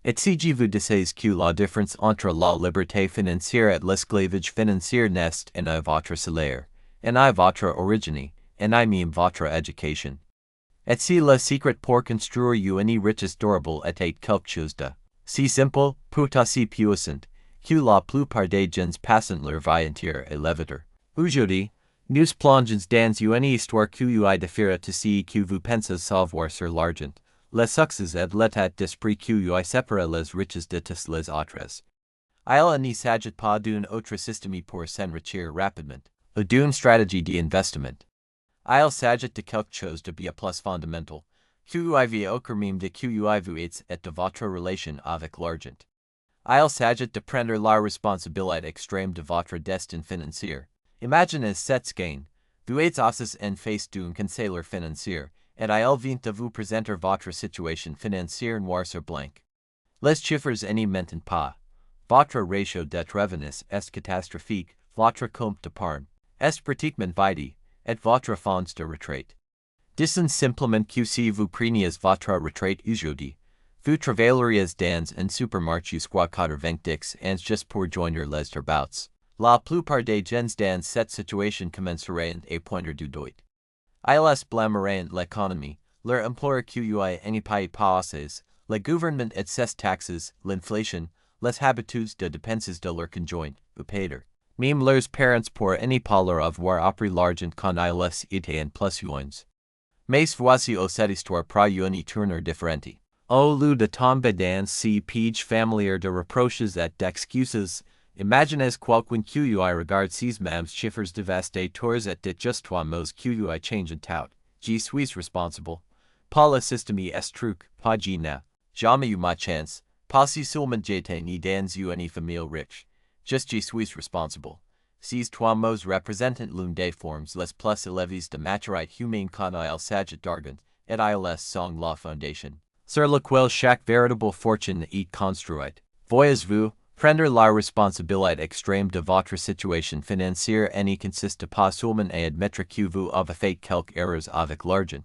Exigez-vous de que la différence entre la liberté financière et l'esclavage financier n'est en votre salaire, en votre origine, en même votre éducation. Et si le secret pour construire une richesse durable était quelque chose de si simple, peut aussi puissant, que la plupart des gens passent leur vie entière à l'éviter. Aujourd'hui, nous plongeons dans une histoire qui vous diffère de ce que vous pensez savoir sur l'argent, les succès et l'état d'esprit qui vous sépare les richesses de tous les autres. Il ne s'agit pas d'un autre système pour s'enrichir rapidement, ou d'une stratégie d'investissement. Il s'agit de quelque chose de bien plus fondamental, que vous avez au même de que vous êtes et de votre relation avec l'argent. Il s'agit de prendre la responsabilité extrême de votre destin financier. Imaginez cette gain. Vous êtes assis en face d'un conseiller financier, et il vient de vous présenter votre situation financière noir sur blanc. Les chiffres n'y mentent pas. Votre ratio de revenus est catastrophique, votre compte d'épargne est pratiquement vide, et votre fonds de retraite. Disons simplement que si vous preniez votre retraite aujourd'hui, vous travailleriez dans un supermarché soit 90 ans juste pour joindre les turbouts. La plupart des gens dans cette situation commenceraient à pointer du doigt. Ils blâmeraient l'économie, leur employeur qui n'y paye pas assez, le gouvernement et ses taxes, l'inflation, les habitudes de dépenses de leur conjoint, ou père. Même leurs parents pour n'y pas leur avoir appris l'argent quand ils étaient en plus jeunes. Mais voici cette histoire pour une tournure différente. Au lieu de tomber dans ce piège familier de reproches et d'excuses, imaginez quelqu'un qui regarde ces mêmes chiffres dévastateurs et dit juste trois mots qui changent tout. Je suis responsable. Pas le système est truc, pas je n'ai jamais eu ma chance, pas si seulement j'étais né dans une famille riche. Juste je suis responsable. Ces trois mots représentent l'une des formes les plus élevées de maturité humaine quand il s'agit d'argent, et ils sont la fondation sur laquelle chaque véritable fortune est construite. Voyez-vous, prendre la responsabilité extrême de votre situation financière n'y consiste pas seulement à admettre que vous avez fait quelques erreurs avec l'argent.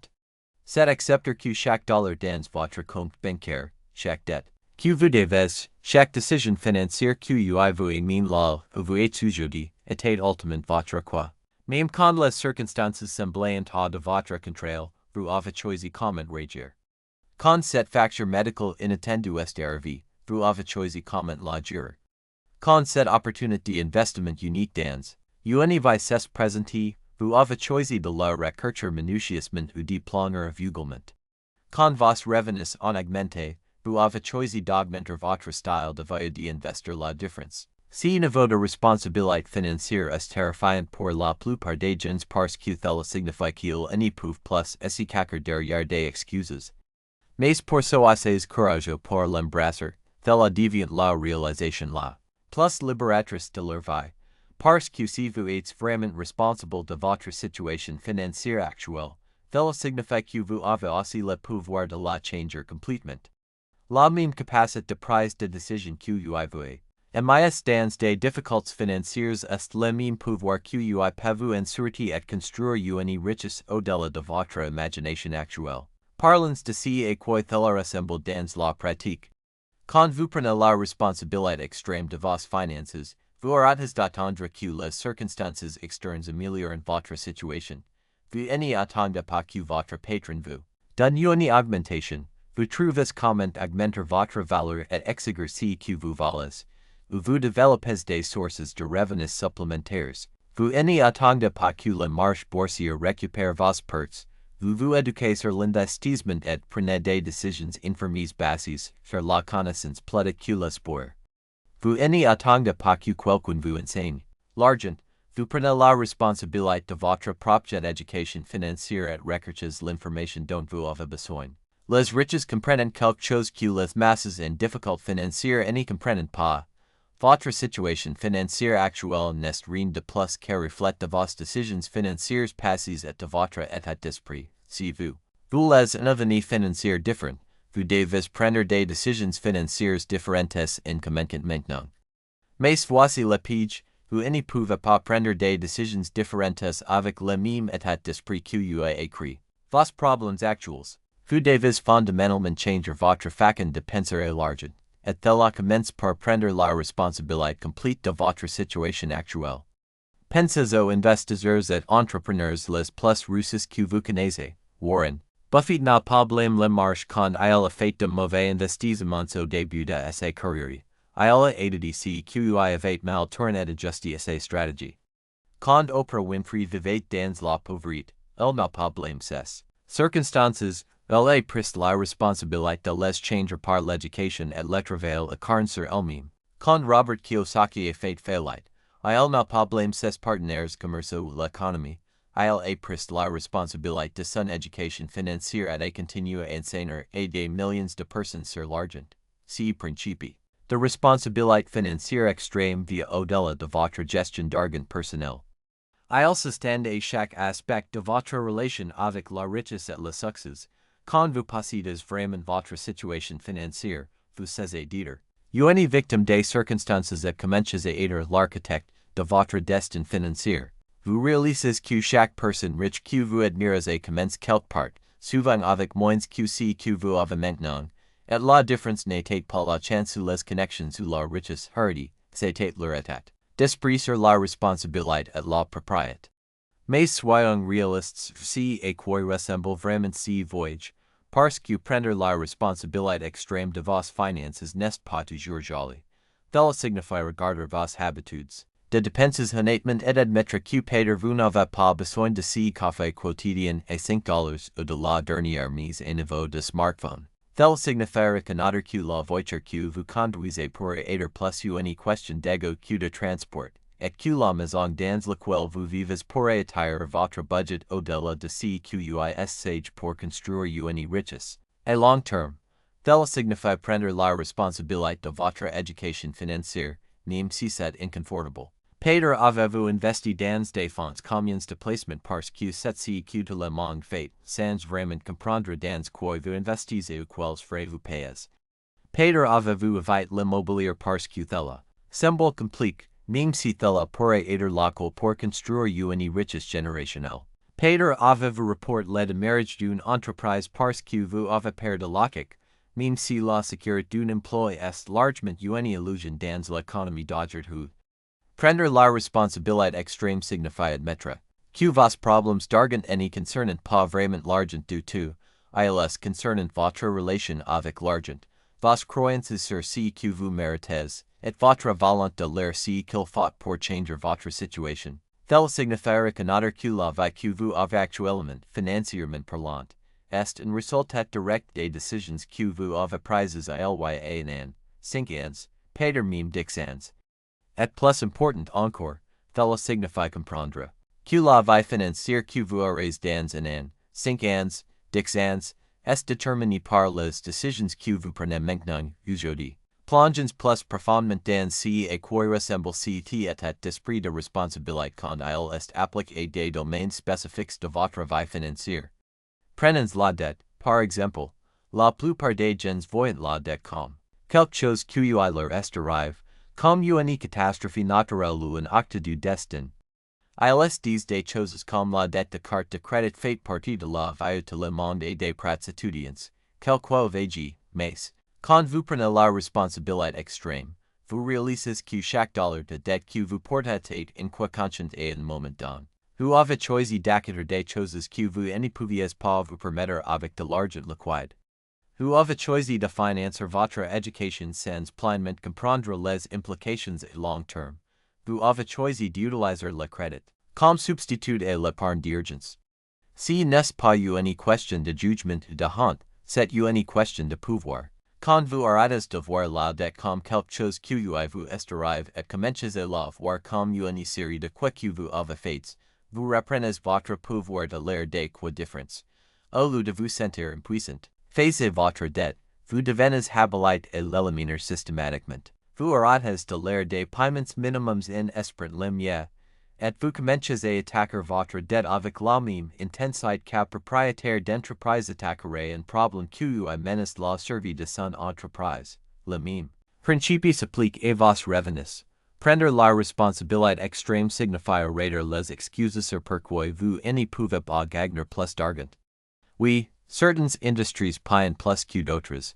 C'est accepter que chaque dollar dans votre compte bancaire, chaque dette que vous devez, chaque décision financière que vous avez mis là où vous êtes aujourd'hui, était ultimement votre quoi. Même quand les circonstances semblaient hors de votre contrôle, vous avez choisi comment réagir. Quand cette facture médicale inattendue est arrivée, vous avez choisi comment la gérer. Quand cette opportunité d'investissement unique dans une vie s'est présentée, vous avez choisi de la rechercher minutieusement ou de planer aveuglement. Quand vos revenus ont augmenté, vous avez choisi d'augmenter votre style de vie et d'investir la différence. Ce niveau de responsabilité financière est terrifiant pour la plupart des gens parce que cela signifie qu'ils n'y peuvent plus se cacher derrière des excuses. Mais pour ceux assez courageux pour l'embrasser, cela devient la réalisation la plus libératrice de leur vie, parce que si vous êtes vraiment responsable de votre situation financière actuelle, cela signifie que vous avez aussi le pouvoir de la changer complètement. La même capacité de prise de décision que vous avez. Et mais dans des difficultés financières est le même pouvoir que vous avez vous en sortir et construire une richesse au-delà de votre imagination actuelle. Parlons de ce à quoi cela ressemble dans la pratique. Quand vous prenez la responsabilité extrême de vos finances, vous aurez d'attendre que les circonstances externes améliorent votre situation. Vous n'y attendez pas que votre patron vous donne une augmentation. Vous trouvez comment augmenter votre valeur et exiger ce que vous valez, ou vous développez des sources de revenus supplémentaires. Vous n'y attendez pas que la marche boursière récupère vos pertes. Vous vous éduquez sur l'investissement et prenez des décisions informées basées sur la connaissance plutôt que le sport. Vous n'y attendez pas que quelqu'un vous enseigne l'argent. Vous prenez la responsabilité de votre propre éducation financière et recherchez l'information dont vous avez besoin. Les riches comprennent quelque chose que les masses en difficulté financière n'y comprennent pas. Votre situation financière actuelle n'est rien de plus que reflet de vos décisions financières passées et de votre état d'esprit. Si vous voulez un avenir financier différent, vous devez prendre des décisions financières différentes en communiquant maintenant. Mais voici le piège, vous ne pouvez pas prendre des décisions différentes avec le même état d'esprit que vous avez écrit. Vos problèmes actuels. Vous devez fondamentalement changer votre façon de penser à l'argent. et la commence par prendre la responsabilité complète de votre situation actuelle. Pensez aux investisseurs et entrepreneurs les plus riches que vous connaissez. Warren Buffett n'a pas blâme le marché quand il a fait de mauvais investissements au début de sa carrière. Il a aidé si qu'il avait mal tourné d'adjuster sa stratégie. Quand Oprah Winfrey vivait dans la pauvreté, elle n'a pas blâme ses circonstances, elle a pris la responsabilité de les changer par l'éducation et le travail acharné sur elle-même. Quand Robert Kiyosaki a fait faillite, il n'a pas blâme ses partenaires commerciaux ou l'économie, il a pris la responsabilité de son éducation financière et a continué à enseigner à des millions de personnes sur l'argent. C'est principe de responsabilité financière extrême via au-delà de votre gestion d'argent personnel. Il s'étend à chaque aspect de votre relation avec la richesse et le succès. Quand vous possédez vraiment votre situation financière, vous cessez d'être une victime des circonstances et commencez à être l'architecte de votre destin financier. Vous réalisez que chaque personne riche que vous admirez a commencé quelque part, souvent avec moins que ce que vous avez maintenant, et la différence n'était pas la chance ou les connexions ou la richesse héritée, c'était leur état d'esprit sur la responsabilité et la propriété. Mais soyons réalistes, si à quoi ressemble vraiment ce voyage, parce que prendre la responsabilité extrême de vos finances n'est pas toujours joli. Cela signifie regarder vos habitudes de dépenses honnêtement et admettre que peut-être vous n'avez pas besoin de ce café quotidien à $5 ou de la dernière mise à niveau de smartphone. Cela signifie connaître que la voiture que vous conduisez pourrait être plus une question d'ego que de transport, et que la maison dans laquelle vous vivez pourrait attirer votre budget au-delà de ce que vous sage pour construire une richesse à long terme. Cela signifie prendre la responsabilité de votre éducation financière, même si c'est inconfortable. Peut-être avez-vous investi dans des fonds communs de placement parce que c'est ce que tout le monde fait, sans vraiment comprendre dans quoi vous investissez ou quels frais vous payez. Peut-être avez-vous évité l'immobilier parce que cela semble compliqué, même si cela pourrait être la clé pour construire une richesse générationnelle. Peut-être avez-vous reporté le démarrage d'une entreprise parce que vous avez peur de l'échec, même si la sécurité d'un emploi est largement une illusion dans l'économie d'aujourd'hui. Prendre la responsabilité extrême signifie admettre que vos problèmes d'argent ne concernent pas vraiment l'argent du tout, ils concernent votre relation avec l'argent, vos croyances sur ce que vous méritez, et votre volonté de l'air ce qu'il faut pour changer votre situation. Cela signifie connaître que la vie que vous avez actuellement, financièrement parlant, est un résultat direct des décisions que vous avez prises à l'an, 5 ans, peut-être même 10 ans. Et plus important encore, cela signifie comprendre que la vie financière que vous aurez dans un an, 5 ans, 10 ans, est déterminée par les décisions que vous prenez maintenant, aujourd'hui. Plongeons plus profondément dans ce à quoi ressemble cet état d'esprit de responsabilité quand il est appliqué à des domaines spécifiques de votre vie financière. Prenons la dette, par exemple. La plupart des gens voient la dette comme quelque chose qui leur est arrivé, comme une catastrophe naturelle ou un acte du destin. Ils disent des choses comme la dette de carte de crédit fait partie de la vie de le monde et des pratiques étudiants, quelque vague, mais, quand vous prenez la responsabilité extrême, vous réalisez que chaque dollar de dette que vous portez est inconséquent à un moment donné. Vous avez choisi d'acquérir des choses que vous ne pouviez pas vous permettre avec de l'argent liquide. Vous avez choisi de financer votre éducation sans pleinement comprendre les implications à long terme. Vous avez choisi d'utiliser le crédit comme substitut à l'épargne d'urgence. Ce n'est pas une question de jugement de honte, c'est une question de pouvoir. Quand vous arrêtez de voir la dette comme quelque chose qui vous est arrivé et commencez à la voir comme une série de quoi que vous avez fait, vous reprenez votre pouvoir de l'air des quoi différence. Au lieu de vous sentir impuissant face à votre dette, vous devenez habile à l'éliminer systématiquement. Vous arrêtez de l'air des paiements minimums en esprit limité, et vous commencez à attaquer votre dette avec la même intensité qu'un propriétaire d'entreprise attaquerait un problème qui menace la survie de son entreprise. Le même principe s'applique à vos revenus. Prendre la responsabilité extrême signifie arrêter les excuses sur pourquoi vous ne pouvez pas gagner plus d'argent. Oui, certaines industries paient plus que d'autres.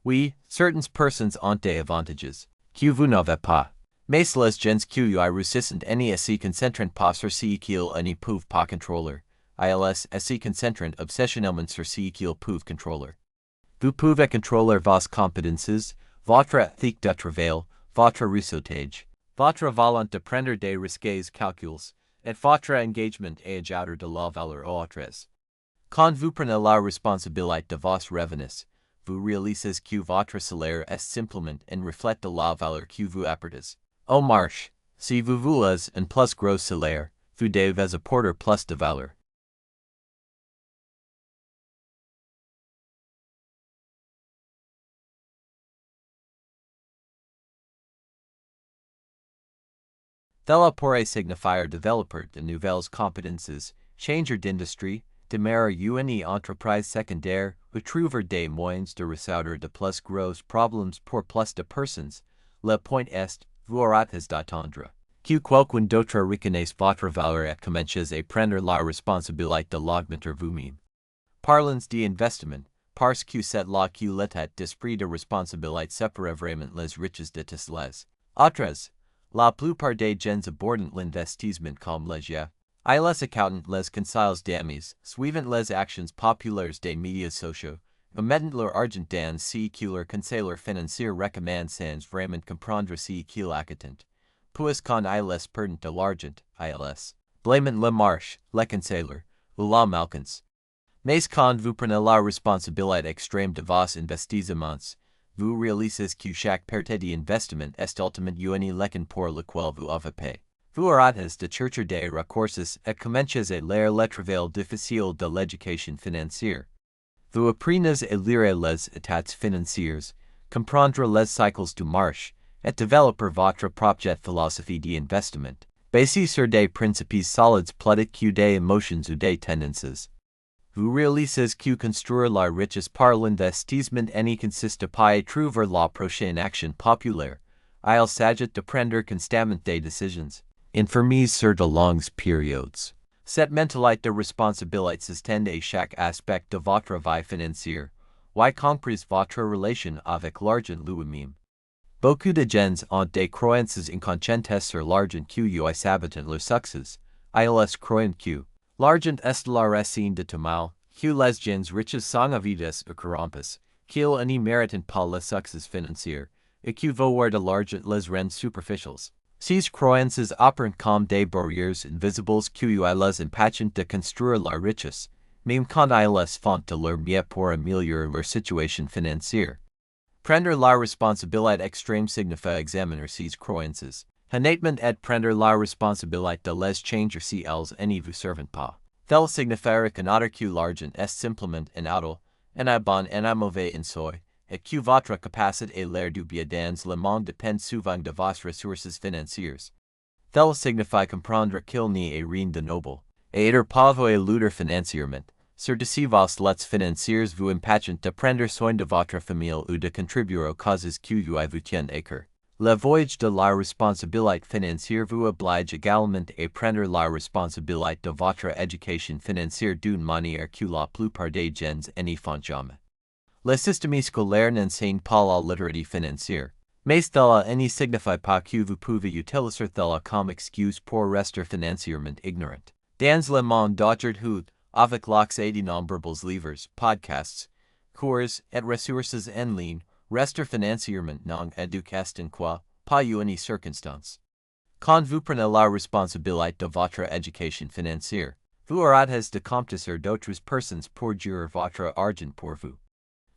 Oui, certaines personnes ont des avantages que vous n'avez pas. Mais les gens qui réussissent n'y se concentrent pas sur ce qu'ils ne peuvent pas contrôler. Ils se concentrent obsessionnellement sur ce qu'ils peuvent contrôler. Vous pouvez contrôler vos compétences, votre éthique de travail, votre réussite, votre volonté de prendre des risques calculs, et votre engagement à ajouter de la valeur aux autres. Quand vous prenez la responsabilité de vos revenus, vous réalisez que votre salaire est simplement un reflet de la valeur que vous apportez. Au marché, si vous voulez un plus gros salaire, vous devez apporter plus de valeur. Cela pourrait signifier développer de nouvelles compétences, changer d'industrie, démarrer une entreprise secondaire ou trouver des moyens de résoudre de plus gros problèmes pour plus de personnes. Le point est, vous aurez d'attendre que quelqu'un d'autre reconnaisse votre valeur et commence à prendre la responsabilité de l'augmenter vous-même. Parlons d'investissement, parce que c'est là que l'état d'esprit de responsabilité sépare vraiment les riches de les autres. La plupart des gens abordent l'investissement comme léger. Ils accountent les conseils d'amis, suivant les actions populaires des médias sociaux, ou mettent leur argent dans ce que leur conseiller financier recommande sans vraiment comprendre ce qu'ils accountent. Puis quand ils perdent de l'argent, ils blâment le marché, les conseillers, ou la malchance. Mais quand vous prenez la responsabilité extrême de vos investissements, vous réalisez que chaque perte d'investissement est ultimement une leçon pour laquelle vous avez payé. Vous arrêtez de chercher des recourses et commencez à lire le travail difficile de l'éducation financière. Vous apprenez à lire les états financiers, comprendre les cycles du marché, et développer votre propre philosophie d'investissement, basée sur des principes solides plutôt que des émotions ou des tendances. Vous réalisez que construire la richesse par l'investissement n'y consiste pas à trouver la prochaine action populaire. Il s'agit de prendre constamment des décisions, informées sur de longues périodes. Cette mentalité de responsabilité s'étend à chaque aspect de votre vie financière, y compris votre relation avec l'argent lui-même. Beaucoup de gens ont des croyances inconscientes sur l'argent qui sabotent leur succès. Ils croient que l'argent est la racine de tout mal, que les gens riches sont avides ou corrompus, qu'ils n'y méritent pas le succès financier, et que vouloir de l'argent les rend superficiels. Ces croyances opèrent comme des barrières invisibles qui les empêchent de construire la richesse, même quand ils font de leur mieux pour améliorer leur situation financière. Prendre la responsabilité extrême signifie examiner ces croyances, honnêtement et prendre la responsabilité de les changer si elles ne vous servent pas. Cela signifie reconnaître que l'argent est simplement un auto, un bon et un mauvais en soi, et que votre capacité à l'air du bien dans le monde dépend souvent de vos ressources financières. Cela signifie comprendre qu'il n'y a rien de noble, et être pauvre et lutter financièrement, sur de si vos luttes financières vous empêchent de prendre soin de votre famille ou de contribuer aux causes que vous tiennent à cœur. Le voyage de la responsabilité financière vous oblige également à prendre la responsabilité de votre éducation financière d'une manière que la plupart des gens n'y font jamais. Le système scolaire n'enseigne pas la liberté financière, mais cela ne signifie pas que vous pouvez utiliser cela comme excuse pour rester financièrement ignorant. Dans le monde d'aujourd'hui, avec l'accès de nombreux livres, podcasts, cours et ressources en ligne, rester financièrement non éduqué en quoi, pas une circonstance. Quand vous prenez la responsabilité de votre éducation financière, vous arrêtez de compter sur d'autres personnes pour gérer votre argent pour vous.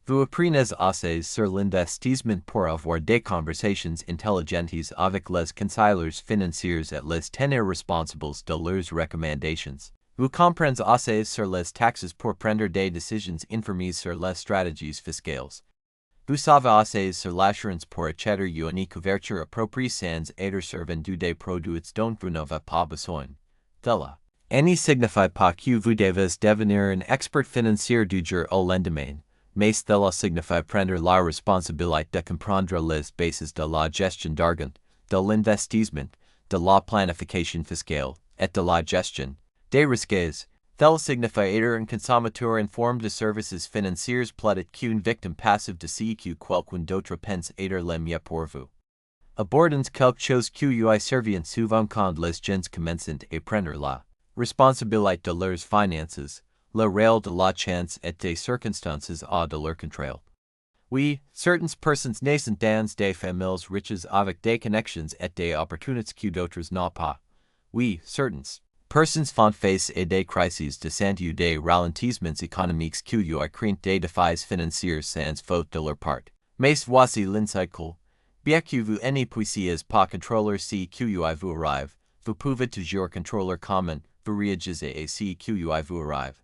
Vous apprenez assez sur l'investissement pour avoir des conversations intelligentes avec les conseillers financiers et les tenir responsables de leurs recommandations. Vous comprenez assez sur les taxes pour prendre des décisions informées sur les stratégies fiscales. Vous savez assez sur l'assurance pour acheter une couverture appropriée sans être servi des produits dont vous n'avez pas besoin. Cela ne signifie pas que vous devez devenir un expert financier du jour au lendemain, mais cela signifie prendre la responsabilité de comprendre les bases de la gestion d'argent, de l'investissement, de la planification fiscale, et de la gestion des risques. Tel signifier and consommateur informe de services financiers platet qu'une victime passive de CQ quelqu'un d'autre pense être le mieux pour vous. Abordance quelque chose qui servient souvent quand les gens commencent à prendre la responsabilité de leurs finances, le réel de la chance et des circonstances à de leur contrôle. Oui, certaines personnes naissent dans des familles riches avec des connexions et des opportunités que d'autres n'ont pas. Oui, certaines personnes font face à des crises de santé ou des ralentissements économiques qui craignent des défis financiers sans faute de leur part. Mais voici l'incycle. Bien que vous ne puissiez pas contrôler ce qui vous arrive, vous pouvez toujours contrôler comment vous réagissez à ce qui vous arrive.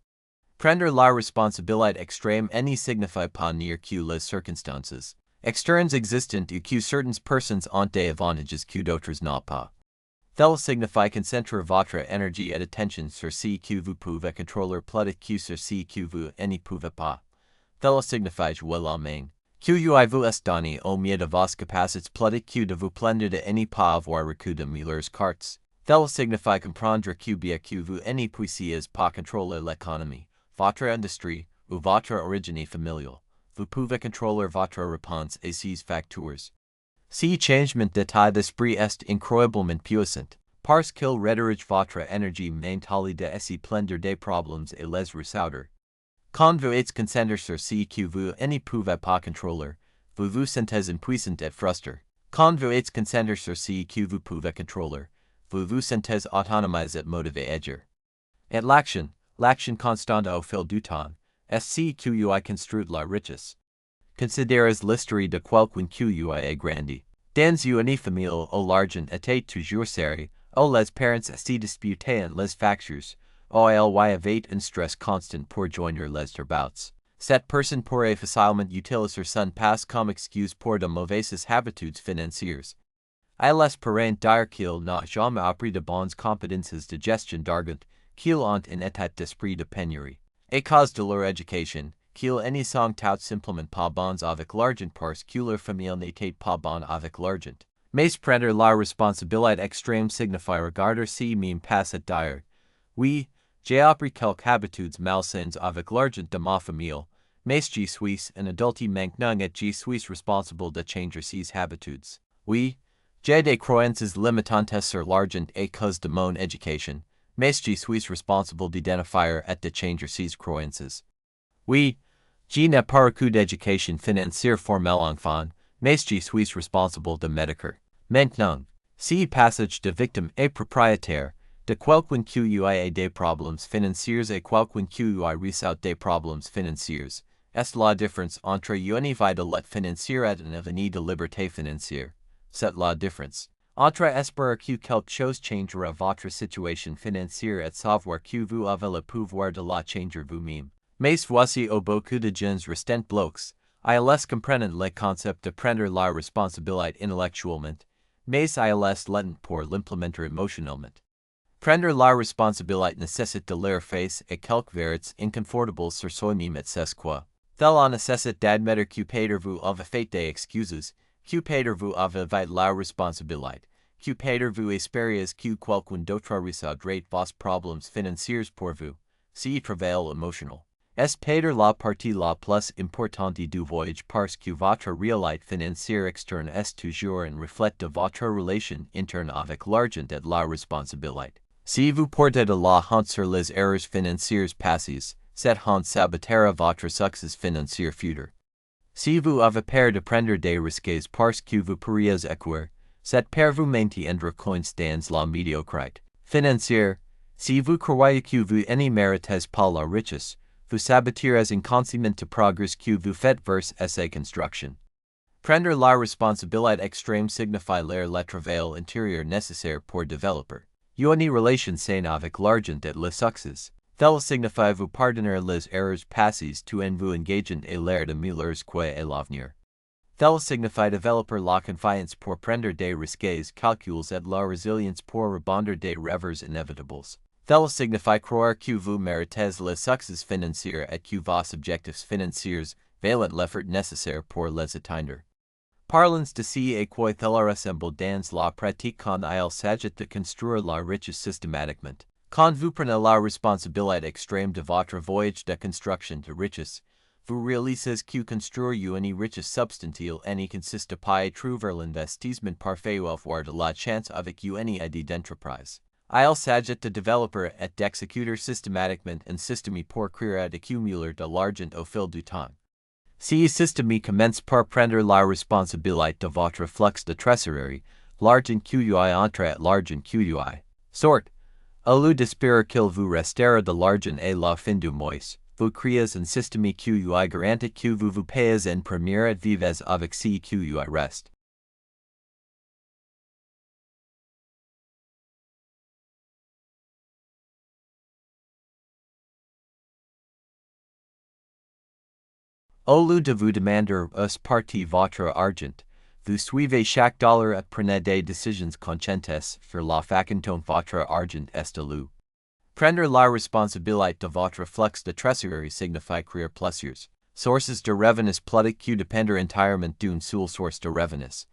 Prendre la responsabilité extrême ne signifie pas nier que les circonstances externes existent ou que certaines personnes ont des avantages que d'autres n'ont pas. Cela signifie concentrer votre énergie et attention sur ce que vous pouvez contrôler plutôt que sur ce que vous ne pouvez pas. Cela signifie jouer la main. Que vous est donné au mieux de vos capacités plutôt que de vous plaindre de ne pas avoir reçu de meilleures cartes. Cela signifie comprendre que bien que vous ne puissiez pas contrôler l'économie, votre industrie ou votre origine familiale, vous pouvez contrôler votre réponse à ces facteurs. Ce changement d'état d'esprit est incroyablement puissant, parce qu'il redirige votre énergie mentale de se plaindre des problèmes et les résoudre. Quand vous êtes concentré sur ce que vous ne pouvez pas contrôler, vous vous sentez impuissant et frustré. Quand vous êtes concentré sur ce que vous pouvez contrôler, vous vous sentez autonome et motivé à agir. Et l'action constante au fil du temps, est ce qui construit la richesse. Considérez l'histoire de quelqu'un qui a grandi dans une famille où l'argent était toujours serré, où les parents se disputaient les factures, où il y avait un stress constant pour joindre les travaux. Cette personne pourrait facilement utiliser son passé comme excuse pour de mauvaises habitudes financières. Il est parent dire qu'il n'a jamais appris de bonnes compétences de gestion d'argent, qu'ils ont un état d'esprit de pénurie. À cause de leur éducation, qu'ils ne sont tout simplement pas bons avec l'argent parce que leur famille n'était pas bonne avec l'argent. Mais prendre la responsabilité extrême signifie regarder ce même passé dire. Oui, j'ai appris quelques habitudes malsaines avec l'argent de ma famille, mais je suis un adulte maintenant et je suis responsable de changer ces habitudes. Oui, j'ai des croyances limitantes sur l'argent à cause de mon éducation, mais je suis responsable d'identifier et de changer ces croyances. Oui, je n'ai pas reçu d'éducation financière formelle enfant, mais je suis responsable de médecin. Maintenant, ce passage de victime et propriétaire, de quelqu'un qui a des problèmes financiers et quelqu'un qui a réussi des problèmes financiers, est la différence entre une vie de let financière et un avenir de liberté financière. C'est la différence entre espérer que quelque chose changera votre situation financière et savoir que vous avez le pouvoir de la changer vous-même. Mais voici où beaucoup de gens restent bloqués, ils comprennent le concept de prendre la responsabilité intellectuellement, mais ils latent pour l'implémenter émotionnellement. Prendre la responsabilité nécessite de leur face à quelques vérités inconfortables sur soi-même et c'est quoi. Cela nécessite d'admettre que peut-être avez fait des excuses, que peut-être avez la responsabilité, que peut-être espériez que quelqu'un d'autre résoudra vos problèmes financiers pour vous, ce travail émotionnel. Est peut-être la partie la plus importante du voyage parce que votre réalité financière externe est toujours un reflet de votre relation interne avec l'argent et la responsabilité. Si vous portez de la honte sur les erreurs financières passées, cette honte sabotera votre succès financier futur. Si vous avez peur de prendre des risques parce que vous pourriez échouer, cette peur vous maintiendra coincé dans la médiocrité financière. Si vous croyez que vous ne méritez pas la richesse, vous saboterez inconsciemment le progrès que vous faites vers sa construction. Prendre la responsabilité extrême signifie le travail intérieur nécessaire pour développer une relation saine avec l'argent et le succès. Cela signifie vous pardonner les erreurs passées tout en vous engageant à l'ère de meilleures quoi à l'avenir. Cela signifie développer la confiance pour prendre des risques calculs et la résilience pour rebondir des revers inévitables. Cela signifie croire que vous méritez le succès financier et que vos objectifs financiers valent l'effort nécessaire pour les atteindre. Parlons de ce à quoi cela ressemble dans la pratique quand il s'agit de construire la richesse systématiquement. Quand vous prenez la responsabilité extrême de votre voyage de construction de richesse, vous réalisez que construire une richesse substantielle ne consiste pas à trouver l'investissement parfait ou avoir de la chance avec une idée d'entreprise. Il s'agit de développer et d'exécuter systématiquement un système pour créer et accumuler de l'argent au fil du temps. Ce système commence par prendre la responsabilité de votre flux de trésorerie, l'argent que vous entre et l'argent que vous sort. Au lieu d'espérer qu'il vous restera de l'argent à la fin du mois, vous créez un système que vous garantit que vous payez en première et vivez avec ce que vous reste. Au lieu de vous demander us parti votre argent, vous suivez chaque dollar et prenez des décisions conscientes sur la façon dont votre argent est élu. Prendre la responsabilité de votre flux de trésorerie signifie créer plusieurs sources de revenus plutôt que dépendre entièrement d'une seule source de revenus.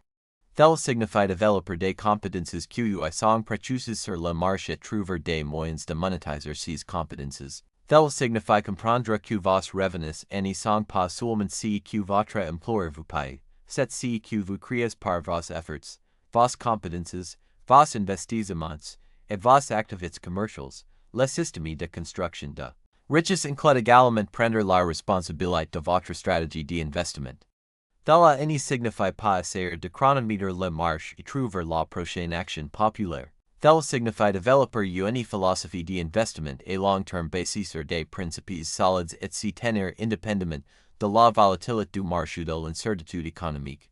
Cela signifie développer des compétences que vous sont précieuses sur le marché et trouver des moyens de monétiser ces compétences. Cela signifie comprendre que vos revenus ne sont pas seulement ce que votre employeur vous paye, c'est ce que vous créez par vos efforts, vos compétences, vos investissements, et vos activités commerciales. Le système de construction de richesse inclut également prendre la responsabilité de votre stratégie d'investissement. Cela ne signifie pas essayer de chronométrer le marché et trouver la prochaine action populaire. Cela signifie développer une philosophie d'investissement à long terme basée sur des principes solides et se tenir indépendamment de la volatilité du marché de l'incertitude économique.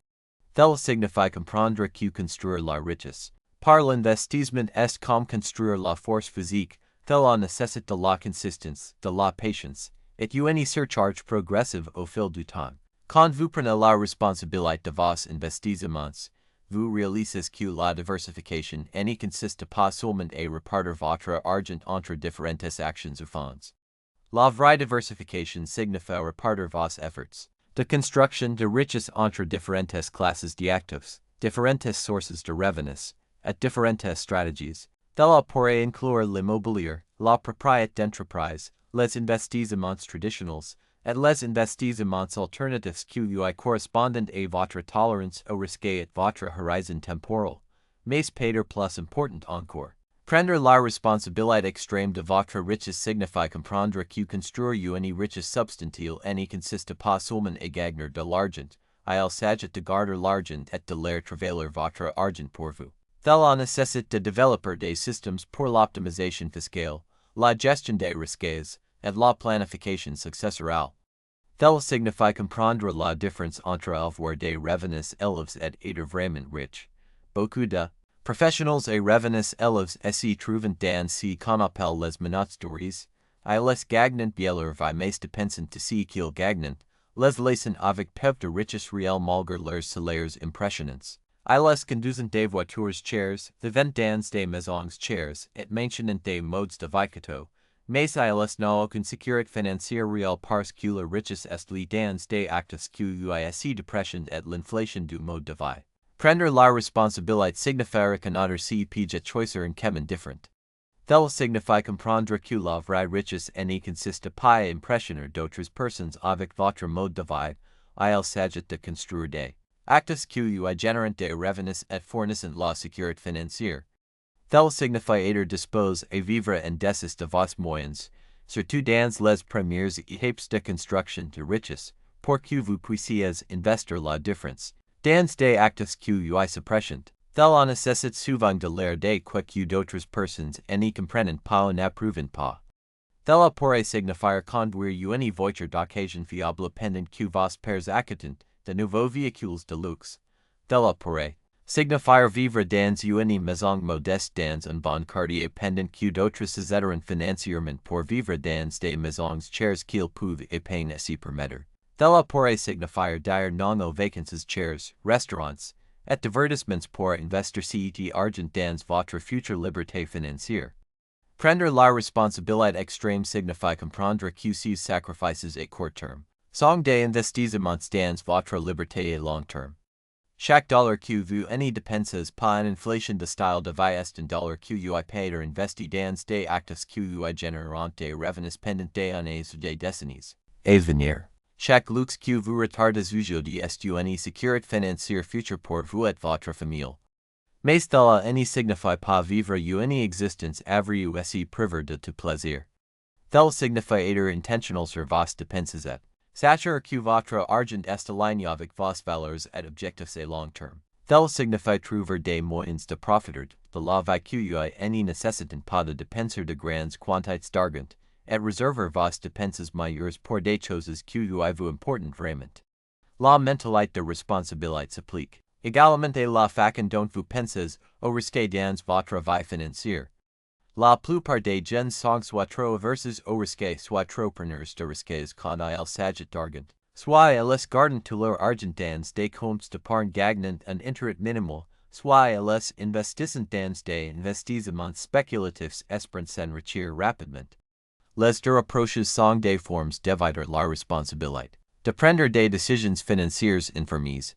Cela signifie comprendre que construire la richesse par l'investissement est comme construire la force physique. Cela nécessite de la consistance, de la patience, et une surcharge progressive au fil du temps. Quand vous prenez la responsabilité de vos investissements, vous réalisez que la diversification ne consiste pas seulement à répartir votre argent entre différentes actions ou fonds. La vraie diversification signifie répartir vos efforts de construction de richesse entre différentes classes d'actifs, différentes sources de revenus, et différentes stratégies. Cela pourrait inclure l'immobilier, la propriété d'entreprise, les investissements traditionnels, et les investissements alternatifs qui correspondent à votre tolérance au risque et votre horizon temporel. Mais peut-être plus important encore. Prendre la responsabilité extrême de votre richesse signifie comprendre que construire une richesse substantielle ne consiste pas seulement à gagner de l'argent, il s'agit de garder l'argent et de laisser travailler votre argent pour vous. Cela nécessite de développer des systèmes pour l'optimisation fiscale, la gestion des risques, et la planification successorale. Cela signifie comprendre la différence entre avoir des revenus élevés et être vraiment riche. Beaucoup de professionnels et revenus élevés se trouvent dans ce qu'on appelle les minutes d'oris. Ils gagnent bien leur vie mais dépensent de ce qu'ils gagnent, les laissant avec peu de richesse réelle malgré leurs salaires impressionnants. Ils conduisent des voitures chères, vivent dans des maisons chères, et mentionnent des modes de vie mais ils n'ont aucune sécurité financière réelle parce que la richesse est liée dans des actes qui depression et l'inflation du mode de vie. Prendre la responsabilité signifie connaître ce peut choisir un chemin différent. Cela signifie comprendre que la vraie richesse ne consiste pas à impressionner d'autres personnes avec votre mode de vie, il s'agit de construire des actes qui génèrent des revenus et fournissent la sécurité financière. Cela signifie être disposé à vivre en dessous de vos moyens, surtout dans les premières étapes de construction de richesse, pour que vous puissiez investir la différence dans des actes qui se présentent. Cela nécessite souvent de l'air de quoi que d'autres personnes ne comprennent pas ou n'approuvent pas. Cela pourrait signifier conduire une voiture d'occasion fiable pendant que vos pairs achètent de nouveaux véhicules de luxe. Cela pourrait signifier vivre dans une maison modeste dans un bon quartier pendant que d'autres s'aideront financièrement pour vivre dans des maisons chères qu'ils peuvent à peine s'y permettre. Cela pourrait signifier d'ailleurs non aux vacances chères, restaurants, et divertissements pour investir cet argent dans votre future liberté financière. Prendre la responsabilité extrême signifie comprendre que ces sacrifices à court terme sont des investissements dans votre liberté à long terme. Chaque dollar que vous any dépenses pas en inflation de style de vie est un dollar que vous paid or investi dans des actifs que vous générant des revenus pendant des années ou des décennies à venir. Chaque luxe que vous retardez aujourd'hui est une sécurité financière future pour vous et votre famille. Mais cela ne signifie pas vivre une existence avre aussi privée de tout plaisir. Cela signifie être intentional sur vos dépenses et s'assurer que votre argent est aligné avec vos valeurs et objectifs à long terme. Cela signifie trouver des moyens de profiter de la vie que vous ne nécessitant pas de dépenser de grandes quantités d'argent, et réserver vos dépenses meilleures pour des choses que vous important vraiment. La mentalité de responsabilité s'applique également à la façon dont vous pensez au risque dans votre vie financière. La plupart des gens sont soit trop averses au risque, soit trop preneurs de risques quand il s'agit d'argent. Soit ils gardent tout leur argent dans des comptes d'épargne gagnant un intérêt minimal, soit ils investissent dans des investissements spéculatifs espérant s'enrichir rapidement. Les deux approches sont des formes d'éviter la responsabilité, de prendre des décisions financières informées.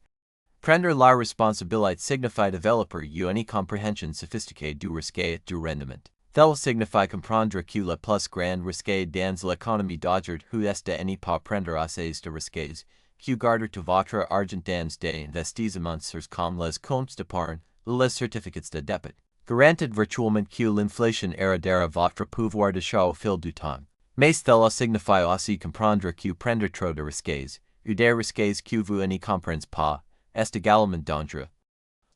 Prendre la responsabilité signifie développer une compréhension sophistiquée du risque et du rendement. Cela signifie comprendre que le plus grand risque dans l'économie d'aujourd'hui est de ne pas prendre assez de risques, que garder tout votre argent dans des investissements sûrs comme les comptes d'épargne ou les certificats de dépôt, garantit virtuellement que l'inflation hérédera votre pouvoir d'achat au fil du temps. Mais cela signifie aussi comprendre que prendre trop de risques, ou des risques que vous ne comprenez pas, est également dangereux.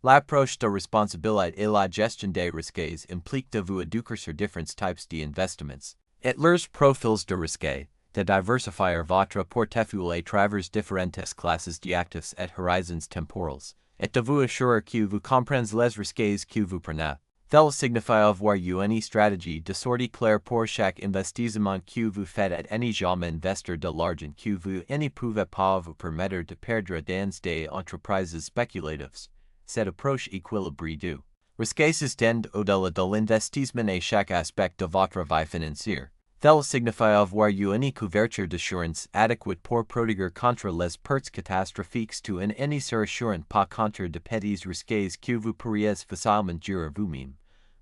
L'approche de responsabilité et la gestion des risques implique de vous éduquer sur différents types d'investissements, et leurs profils de risques, de diversifier votre portefeuille à travers différentes classes d'actifs et horizons temporels, et de vous assurer que vous comprenez les risques que vous prenez. Cela signifie avoir une stratégie de sortie claire pour chaque investissement que vous faites et ne jamais investir de l'argent que vous ne pouvez pas vous permettre de perdre dans des entreprises spéculatives. Cette approche équilibrée du risques tend au-delà de l'investissement à chaque aspect de votre vie financière. Cela signifie avoir une couverture d'assurance adéquate pour protéger contre les pertes catastrophiques tout en ne se assurant pas contre de petits risques que vous pourriez facilement gérer vous-même.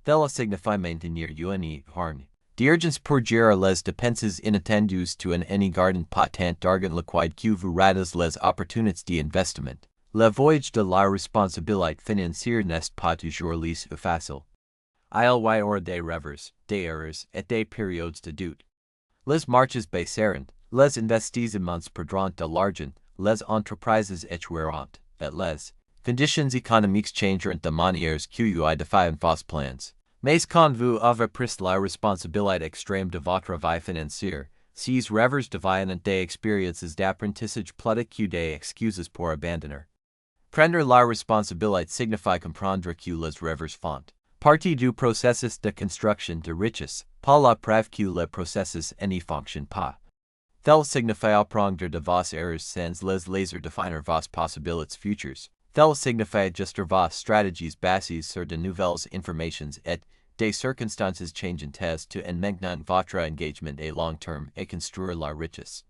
Cela signifie maintenir une épargne d'urgence pour gérer les dépenses inattendues tout en ne gardant pas tant d'argent liquide que vous ratez les opportunités d'investissement. Le voyage de la responsabilité financière n'est pas toujours lisse ou facile. Il y aura des revers, des erreurs et des périodes de doute. Les marches baisseront, les investissements perdront de l'argent, les entreprises échoueront, et les conditions économiques changeront de manières que vous défient vos plans. Mais quand vous avez pris la responsabilité extrême de votre vie financière, ces revers deviennent des expériences d'apprentissage plutôt que des excuses pour abandonner. Prendre la responsabilité signifie comprendre que les revers font partie du processus de construction de richesse, pas la preuve que le processus ne fonctionne pas. Cela signifie apprendre de vos erreurs sans les laisser définir vos possibilités futures. Cela signifie ajuster vos stratégies basées sur de nouvelles informations et des circonstances changeantes tout en maintenant votre engagement à long terme et construire la richesse.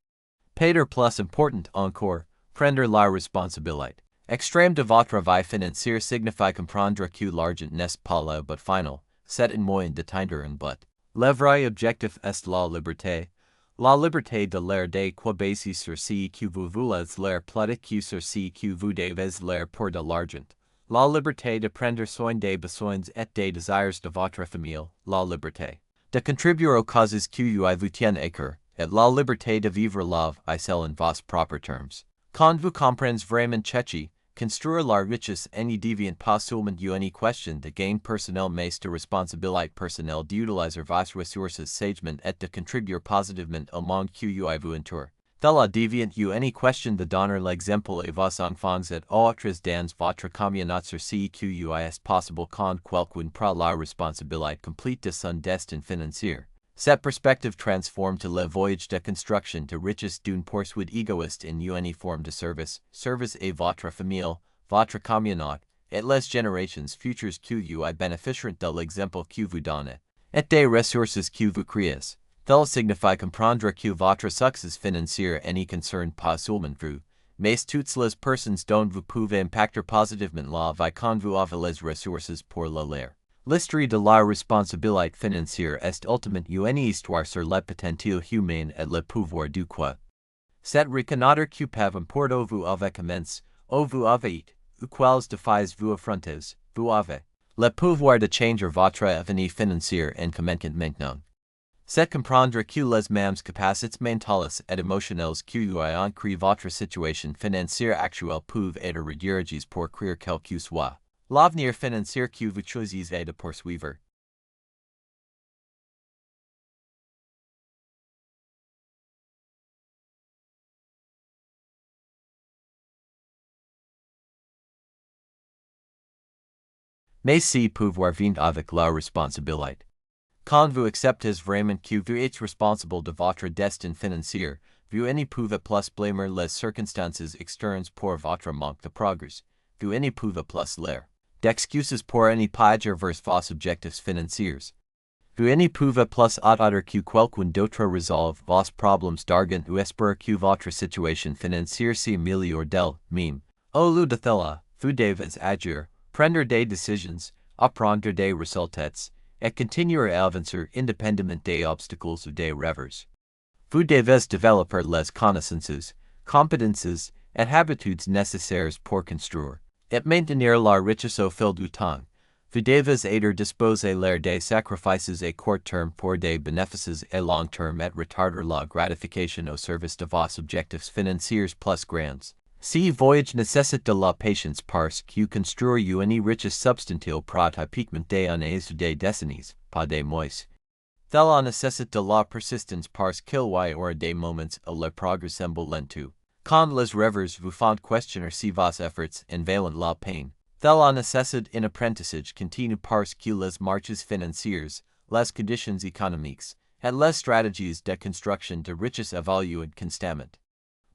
Peut-être plus important encore, prendre la responsabilité extrême de votre vie financière signifie comprendre que l'argent n'est pas le but final, c'est un moyen d'atteindre un but. Le vrai objectif est la liberté. La liberté de l'air de quoi basé sur ce que vous voulez l'air plutôt que sur ce que vous devez l'air pour de l'argent. La liberté de prendre soin des besoins et des désirs de votre famille, la liberté de contribuer aux causes que vous tiennent à cœur, et la liberté de vivre la vie selon vos propres termes. Quand vous comprenez vraiment ceci, construire la richesse ne devient pas seulement une question de gain personnel mais de responsabilité personnelle d'utiliser vos ressources sagement et de contribuer positivement au monde que vous entoure. Cela devient une question de donner l'exemple à vos enfants et aux autres dans votre communauté sur ce que est possible quand quelqu'un prend la responsabilité complète de son destin financier. Cette perspective transforme le voyage de construction de richesse d'une poursuite égoïste en une forme de service à votre famille, votre communauté, et les générations futures que vous bénéficieront de l'exemple que vous donnez, et des ressources que vous créez. Cela signifie comprendre que votre succès financier ne concerne pas seulement vous, mais toutes les personnes dont vous pouvez impacter positivement la vie quand vous avez les ressources pour le faire. L'histoire de la responsabilité financière est ultimement une histoire sur le potentiel humain et le pouvoir du quoi. Cette reconnaître que peuvent importer vous avec immense, vous avez, ou quels défis vous affrontez, vous avez le pouvoir de changer votre avenir financier en commençant maintenant. C'est comprendre que les mêmes capacités mentales et émotionnelles que vous ont créé votre situation financière actuelle peuvent être redirigées pour créer quel que soit l'avenir financier que vous choisissez de poursuivre. Mais si pouvoir vient avec la responsabilité. Quand vous acceptez vraiment que vous êtes responsable de votre destin financier, vous ne pouvez plus blâmer les circonstances externes pour votre manque de progrès. Vous ne pouvez plus l'air d'excuses pour ne pas agir vers vos objectifs financiers. Vous ne pouvez plus attendre que quelqu'un d'autre résolve vos problèmes d'argent ou espérer que votre situation financière s'améliore d'elle-même. Au lieu de cela, vous devez agir, prendre des décisions, apprendre des résultats, et continuer à avancer indépendamment des obstacles ou des revers. Vous devez développer les connaissances, compétences, et habitudes nécessaires pour construire et maintenir la richesse au fil du temps. Vous devez être disposé à des sacrifices à court terme pour des bénéfices à long terme et retarder la gratification au service de vos objectifs financiers plus grands. Si voyage nécessite de la patience parce que construire une richesse substantielle pratiquement des années ou des décennies, pas des mois. Cela nécessite de la persistance parce qu'il y aura des moments où le progrès semble lento. Quand les revers vous font questionner si vos efforts en valent la peine. Cela nécessite un apprentissage continu parce que les marches financières, les conditions économiques, et les stratégies de construction de richesse évoluent constamment.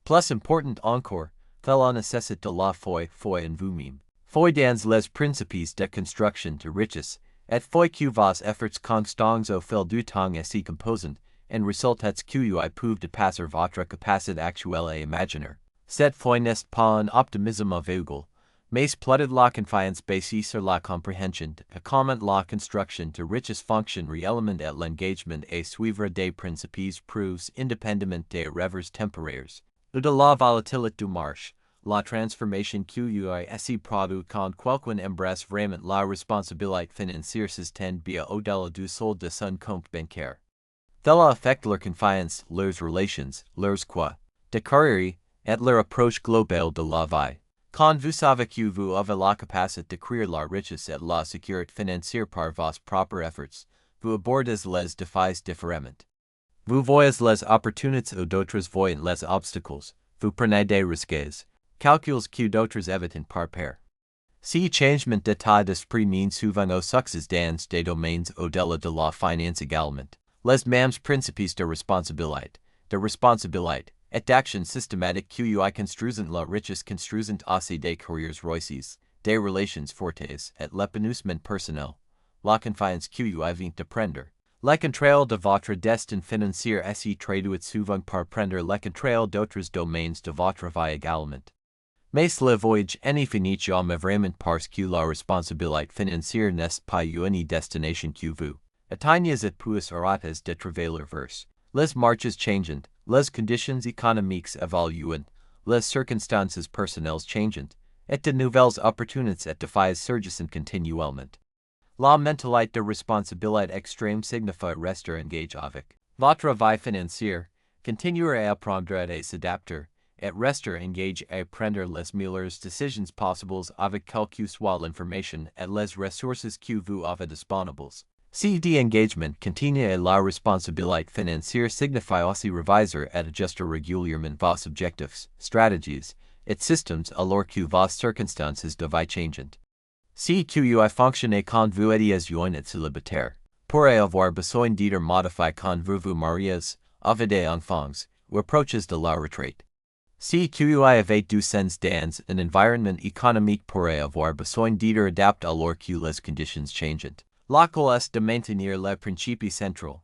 Plus important encore, cela nécessite de la foi en vous-même. Foi dans les principes de construction de richesse, et foi que vos efforts constants au fil du temps se composent, en résultats que vous peuvent dépasser votre capacité actuelle à imaginer. Cette foi n'est pas un optimisme aveugle, mais plutôt la confiance basée sur la compréhension de comment la construction de richesse fonctionne réellement et l'engagement à suivre des principes preuves indépendamment des revers temporaires. Ou de la volatilité du marché, la transformation QUI se produit quand quelqu'un embrasse vraiment la responsabilité financière s'étend bien au-delà du sol de son compte bancaire. Cela affecte leur confiance, leurs relations, leurs quoi, de carrière, et leur approche globale de la vie. Quand vous savez que vous avez la capacité de créer la richesse et la sécurité financière par vos propres efforts, vous abordez les défis différemment. Vous voyez les opportunités ou d'autres voient les obstacles, vous prenez des risques, calculs que d'autres évitent par peur. Ce changement d'état d'esprit mène souvent au succès dans des domaines au-delà de la finance également. Les mêmes principes de responsabilité, et d'action systématique qui construisent la richesse construisent aussi des carrières réussies, des relations fortes et l'épanouissement personnel. La confiance qui vient de prendre le contrôle de votre destin financier se traduit souvent par prendre le contrôle d'autres domaines de votre vie également. Mais le voyage n'est fini jamais vraiment parce que la responsabilité financière n'est pas une destination que vous atteignez et puis arrêtez de travailler vers. Les marches changent, les conditions économiques évoluent, les circonstances personnelles changent, et de nouvelles opportunités et défis surgissent continuellement. La mentalité de responsabilité extrême signifie rester engagé avec votre vie financière, continuer à apprendre et s'adapter, et rester engagé à prendre les meilleures décisions possibles avec quelle que soit l'information et les ressources que vous avez disponibles. Si d'engagement continue et la responsabilité financière signifie aussi réviser et ajuster régulièrement vos objectifs, stratégies, et systèmes alors que vos circonstances de vie changent. Si QUI fonctionne quand vous êtes une célibataire, pourrait avoir besoin d'être modifié quand vous vous mariez, avez des enfants, ou approches de la retraite. Si QUI avait du sens dans un environnement économique pourrait avoir besoin d'être adapté alors que les conditions changent. La clé est de maintenir le principe central.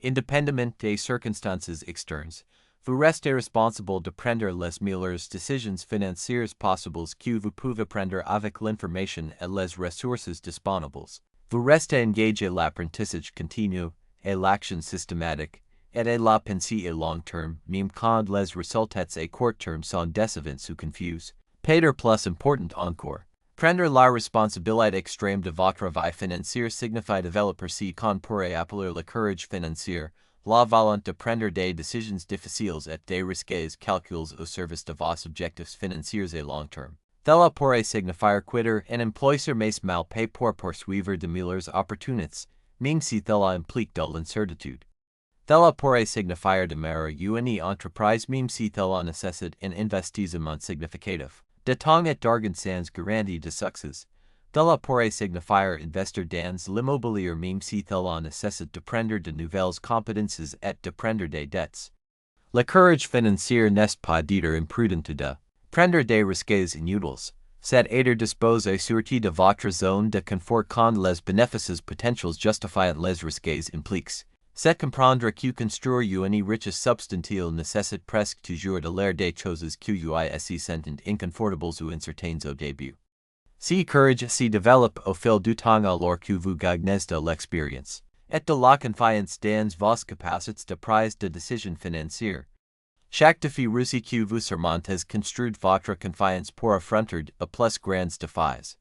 Indépendamment des circonstances externes, Vous restez responsable de prendre les meilleures décisions financières possibles que vous pouvez prendre avec l'information et les ressources disponibles. Vous restez engagé l'apprentissage continu et l'action systématique, et la pensée à long terme, même quand les résultats à court terme sont décevants ou confus. Peut-être plus important encore. Prendre la responsabilité extrême de votre vie financière signifie développer ce qu'on pourrait appeler le courage financier, la volonté de prendre des décisions difficiles et des risques calculs au service de vos objectifs financiers à long terme. Cela pourrait signifier quitter un emploi sur mes mal payé pour poursuivre de meilleures opportunités, même si cela implique de l'incertitude. Cela pourrait signifier demeurer une entreprise même si cela nécessite un investissement significatif. De temps et d'argent sans garantie de succès. Cela pourrait signifier investir dans l'immobilier même si cela nécessite de prendre de nouvelles compétences et de prendre des dettes. Le courage financier n'est pas d'être imprudent de prendre des risques inutiles. C'est être disposé sortir de votre zone de confort quand les bénéfices potentiels justifient les risques impliqués. C'est comprendre que construire une richesse substantielle nécessite presque toujours de l'air des choses qui se sentent inconfortables ou incertaines au début. Ce courage se développe au fil du temps alors que vous gagnez de l'expérience, et de la confiance dans vos capacités de prise de décision financière. Chaque défi réussi que vous surmontez construit votre confiance pour affronter de plus grands défis.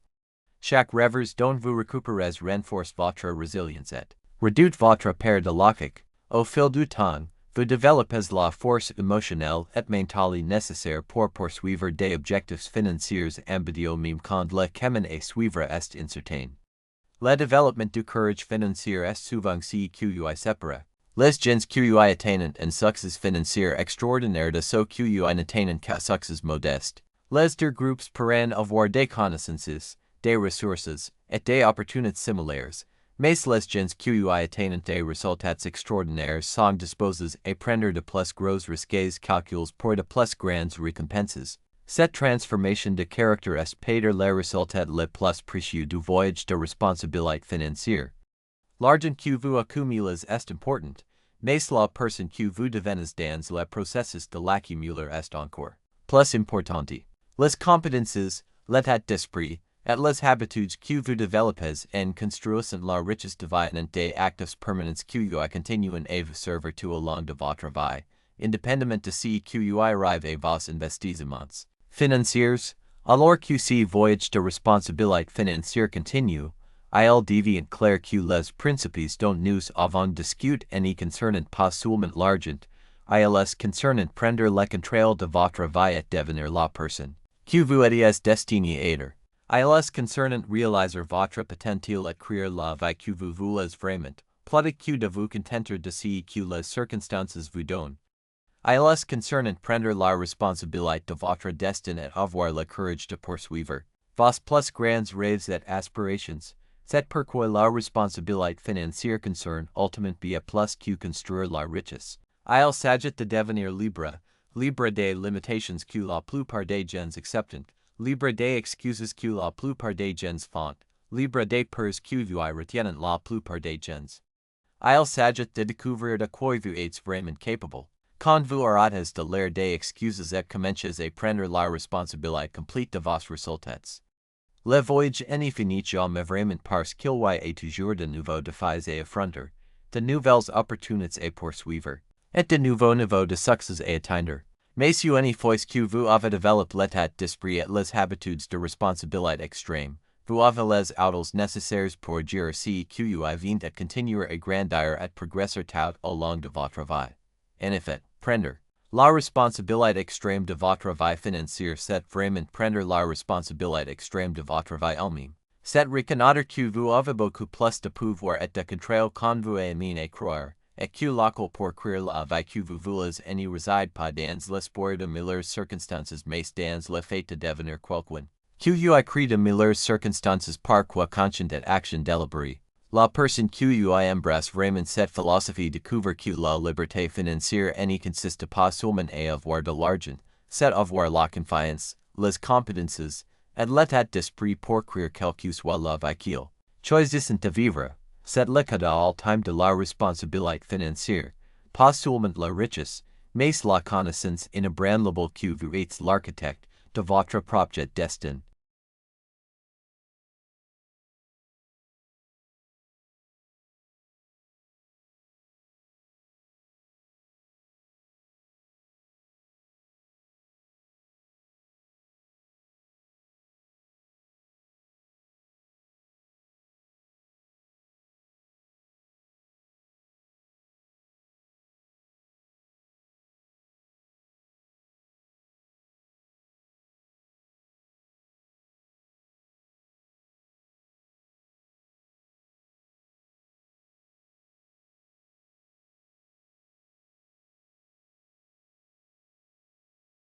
Chaque revers dont vous récupérez renforce votre résilience et réduit votre peur de logique. Au fil du temps, vous développez la force émotionnelle et mentale nécessaire pour poursuivre des objectifs financiers ambitieux même quand le chemin à suivre est incertain. Le développement du courage financier est souvent ce qui sépare les gens qui atteignent un succès financier extraordinaire de ceux qui n'atteignent qu'un succès modeste. Les deux groupes pourraient avoir des connaissances, des ressources, et des opportunités similaires. Mais les gens qui atteignent des résultats extraordinaires sont disposés à prendre de plus gros risques calculs pour de plus grandes récompenses. Cette transformation de caractère est peut-être le résultat le plus précieux du voyage de responsabilité financière. L'argent que vous accumulez est important, mais la personne que vous devenez dans le processus de l'accumuler est encore plus importante. Les compétences, l'état d'esprit, et les habitudes que vous développez en construisant la richesse deviennent des actifs permanents qui continuent à vous servir tout au long de votre vie, indépendamment de ce qui arrive à vos investissements financiers. Alors que ce voyage de responsabilité financière continue, il devient clair que les principes dont nous avons discuté n'y concernent pas seulement l'argent, ils concernent prendre le contrôle de votre vie et devenir la personne que vous êtes destiné à être. Ils concernent réaliser votre potentiel et créer la vie que vous voulez vraiment, plutôt que de vous contenter de ce que les circonstances vous donnent. Ils concernent prendre la responsabilité de votre destin et avoir le courage de poursuivre vos plus grands rêves et aspirations. C'est pourquoi la responsabilité financière concerne ultimement bien plus que construire la richesse. Il s'agit de devenir libre des limitations que la plupart des gens acceptent, libre des excuses que la plupart des gens font, libre des peurs que vous retiennent la plupart des gens. Il s'agit de découvrir de quoi vous êtes vraiment capable. Quand vous arrêtez de l'air des excuses et commencez à prendre la responsabilité complète de vos résultats. Le voyage n'est fini jamais vraiment parce qu'il y a toujours de nouveaux défis à affronter, de nouvelles opportunités à poursuivre, et de nouveaux niveaux de succès à atteindre. Mais une fois que vous avez développé l'état d'esprit et les habitudes de responsabilité extrême, vous avez les outils nécessaires pour gérer ce qui vient à continuer à grandir et progresser tout au long de votre vie. En effet, prendre la responsabilité extrême de votre vie financière, c'est vraiment prendre la responsabilité extrême de votre vie elle-même. C'est reconnaître que vous avez beaucoup plus de pouvoir et de contrôle quand vous aimez à croire, et que l'école pour créer la vie que vous voulez n'y réside pas dans l'espoir de meilleures circonstances mais dans le fait de devenir quelqu'un. Que vous crée de meilleures circonstances par quoi conscient et action délibérée. La personne qui embrasse vraiment cette philosophie découvre que la liberté financière n'y consiste pas seulement à avoir de l'argent, c'est avoir la confiance, les compétences, et l'état d'esprit pour créer quelque soit la vie qu'il choisissent de vivre. C'est le cas à all time de la responsabilité financière, pas seulement la richesse, Mais la connaissance inébranlable que vous êtes l'architecte de votre propre destin,